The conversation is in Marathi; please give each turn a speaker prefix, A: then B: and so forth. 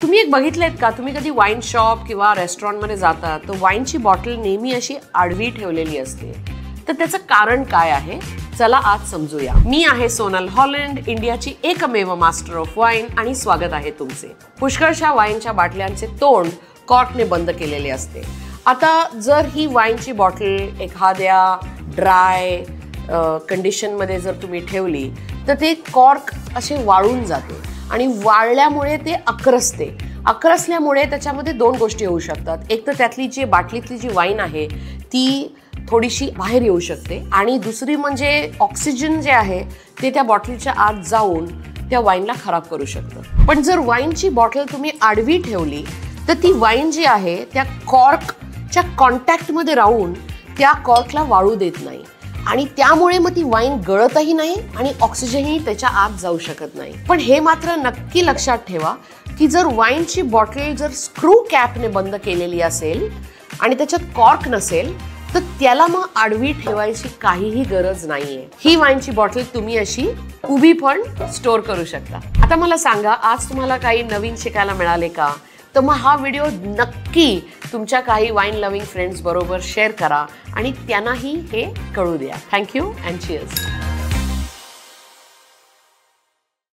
A: तुम्ही एक बघितलेत का, तुम्ही कधी वाईन शॉप किंवा रेस्टॉरंटमध्ये जाता तर वाईनची बॉटल नेहमी अशी आडवी ठेवलेली असते. तर त्याचं कारण काय आहे, चला आज समजूया. मी आहे सोनल हॉलंड, इंडियाची एकमेव मास्टर ऑफ वाईन, आणि स्वागत आहे तुमचे. पुष्कळशा वाईनच्या बाटल्यांचे तोंड कॉर्कने बंद केलेले असते. आता जर ही वाईनची बॉटल एखाद्या ड्राय कंडिशनमध्ये जर तुम्ही ठेवली तर ते कॉर्क असे वाळून जाते आणि वाळल्यामुळे ते अक्रसल्यामुळे त्याच्यामध्ये दोन गोष्टी होऊ शकतात. एक तर त्यातली जी बाटलीतली जी वाईन आहे ती थोडीशी बाहेर येऊ शकते, आणि दुसरी म्हणजे ऑक्सिजन जे आहे ते त्या बॉटलीच्या आत जाऊन त्या वाईनला खराब करू शकतं. पण जर वाईनची बॉटल तुम्ही आडवी ठेवली तर ती वाईन जी आहे त्या कॉर्कच्या कॉन्टॅक्टमध्ये राहून त्या कॉर्कला वाळू देत नाही, आणि त्यामुळे मग ती वाईन गळतही नाही आणि ऑक्सिजनही त्याच्या आत जाऊ शकत नाही. पण हे मात्र नक्की लक्षात ठेवा की जर वाईनची बॉटल जर स्क्रू कॅपने बंद केलेली असेल आणि त्याच्यात कॉर्क नसेल तर त्याला मग आडवी ठेवायची काहीही गरज नाहीये. ही वाईनची बॉटल तुम्ही अशी उभी पण स्टोअर करू शकता. आता मला सांगा, आज तुम्हाला काही नवीन शिकायला मिळाले का? तर मग हा व्हिडिओ नक्की तुमच्या काही वाईन लव्हिंग फ्रेंड्स बरोबर शेअर करा आणि त्यांनाही हे कळू द्या. Thank you and cheers.